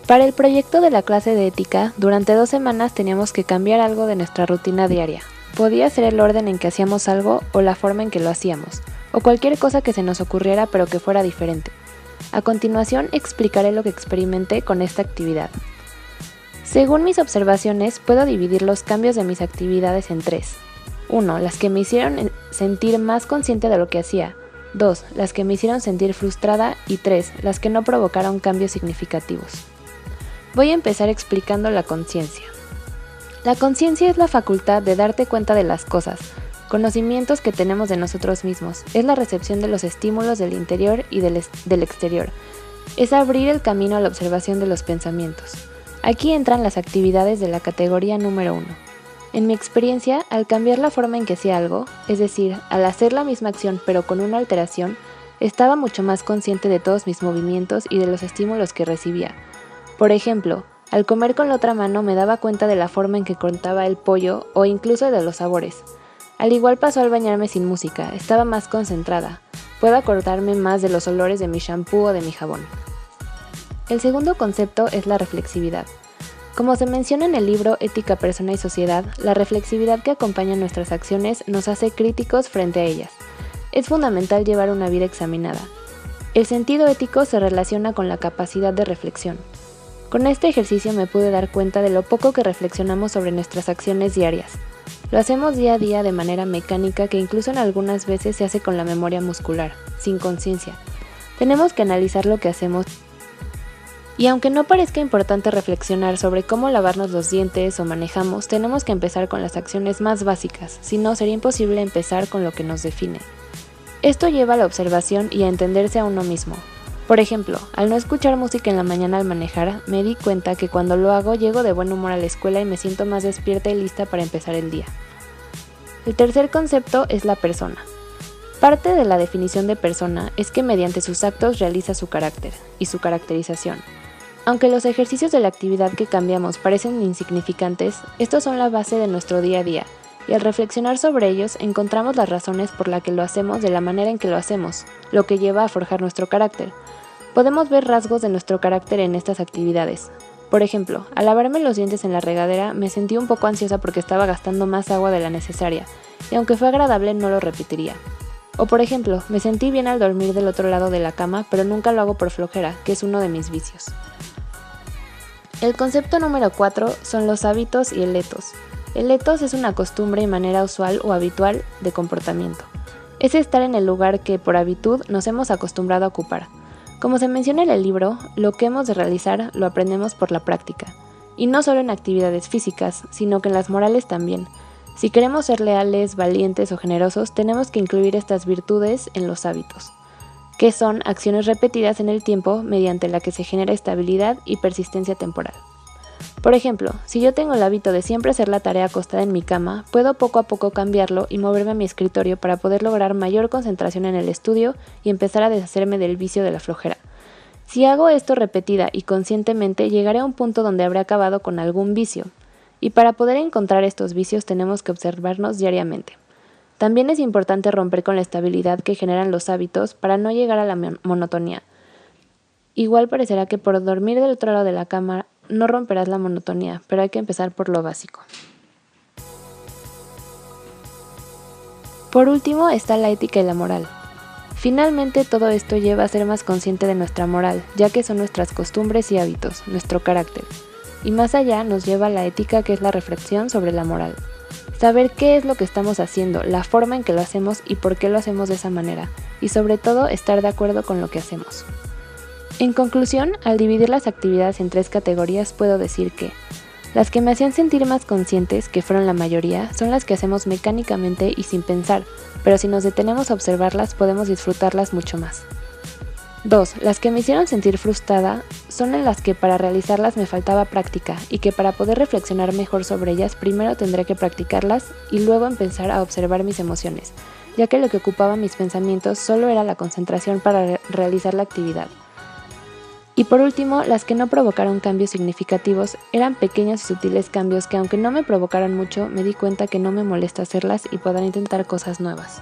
Para el proyecto de la clase de ética, durante 2 semanas teníamos que cambiar algo de nuestra rutina diaria. Podía ser el orden en que hacíamos algo o la forma en que lo hacíamos, o cualquier cosa que se nos ocurriera pero que fuera diferente. A continuación explicaré lo que experimenté con esta actividad. Según mis observaciones, puedo dividir los cambios de mis actividades en 3. 1. Las que me hicieron sentir más consciente de lo que hacía. 2. Las que me hicieron sentir frustrada. Y 3. Las que no provocaron cambios significativos. Voy a empezar explicando la conciencia. La conciencia es la facultad de darte cuenta de las cosas, conocimientos que tenemos de nosotros mismos. Es la recepción de los estímulos del interior y del exterior. Es abrir el camino a la observación de los pensamientos. Aquí entran las actividades de la categoría número 1. En mi experiencia, al cambiar la forma en que hacía algo, es decir, al hacer la misma acción pero con una alteración, estaba mucho más consciente de todos mis movimientos y de los estímulos que recibía. Por ejemplo, al comer con la otra mano me daba cuenta de la forma en que cortaba el pollo o incluso de los sabores. Al igual pasó al bañarme sin música, estaba más concentrada. Puedo acordarme más de los olores de mi shampoo o de mi jabón. El segundo concepto es la reflexividad. Como se menciona en el libro Ética, Persona y Sociedad, la reflexividad que acompaña nuestras acciones nos hace críticos frente a ellas. Es fundamental llevar una vida examinada. El sentido ético se relaciona con la capacidad de reflexión. Con este ejercicio me pude dar cuenta de lo poco que reflexionamos sobre nuestras acciones diarias. Lo hacemos día a día de manera mecánica que incluso en algunas veces se hace con la memoria muscular, sin conciencia. Tenemos que analizar lo que hacemos. Y aunque no parezca importante reflexionar sobre cómo lavarnos los dientes o manejamos, tenemos que empezar con las acciones más básicas, si no sería imposible empezar con lo que nos define. Esto lleva a la observación y a entenderse a uno mismo. Por ejemplo, al no escuchar música en la mañana al manejar, me di cuenta que cuando lo hago llego de buen humor a la escuela y me siento más despierta y lista para empezar el día. El tercer concepto es la persona. Parte de la definición de persona es que mediante sus actos realiza su carácter y su caracterización. Aunque los ejercicios de la actividad que cambiamos parecen insignificantes, estos son la base de nuestro día a día, y al reflexionar sobre ellos encontramos las razones por las que lo hacemos de la manera en que lo hacemos, lo que lleva a forjar nuestro carácter. Podemos ver rasgos de nuestro carácter en estas actividades. Por ejemplo, al lavarme los dientes en la regadera me sentí un poco ansiosa porque estaba gastando más agua de la necesaria, y aunque fue agradable no lo repetiría. O por ejemplo, me sentí bien al dormir del otro lado de la cama, pero nunca lo hago por flojera, que es uno de mis vicios. El concepto número 4 son los hábitos y el etos. El etos es una costumbre y manera usual o habitual de comportamiento. Es estar en el lugar que por habitud nos hemos acostumbrado a ocupar. Como se menciona en el libro, lo que hemos de realizar lo aprendemos por la práctica. Y no solo en actividades físicas, sino que en las morales también. Si queremos ser leales, valientes o generosos, tenemos que incluir estas virtudes en los hábitos, que son acciones repetidas en el tiempo mediante la que se genera estabilidad y persistencia temporal. Por ejemplo, si yo tengo el hábito de siempre hacer la tarea acostada en mi cama, puedo poco a poco cambiarlo y moverme a mi escritorio para poder lograr mayor concentración en el estudio y empezar a deshacerme del vicio de la flojera. Si hago esto repetida y conscientemente, llegaré a un punto donde habré acabado con algún vicio. Y para poder encontrar estos vicios tenemos que observarnos diariamente. También es importante romper con la estabilidad que generan los hábitos para no llegar a la monotonía. Igual parecerá que por dormir del otro lado de la cama no romperás la monotonía, pero hay que empezar por lo básico. Por último está la ética y la moral. Finalmente todo esto lleva a ser más consciente de nuestra moral, ya que son nuestras costumbres y hábitos, nuestro carácter. Y más allá nos lleva a la ética, que es la reflexión sobre la moral. Saber qué es lo que estamos haciendo, la forma en que lo hacemos y por qué lo hacemos de esa manera, y sobre todo estar de acuerdo con lo que hacemos. En conclusión, al dividir las actividades en 3 categorías puedo decir que las que me hacían sentir más conscientes, que fueron la mayoría, son las que hacemos mecánicamente y sin pensar, pero si nos detenemos a observarlas podemos disfrutarlas mucho más. 2. Las que me hicieron sentir frustrada son en las que para realizarlas me faltaba práctica y que para poder reflexionar mejor sobre ellas primero tendré que practicarlas y luego empezar a observar mis emociones, ya que lo que ocupaba mis pensamientos solo era la concentración para realizar la actividad. Y por último, las que no provocaron cambios significativos eran pequeños y sutiles cambios que aunque no me provocaron mucho, me di cuenta que no me molesta hacerlas y poder intentar cosas nuevas.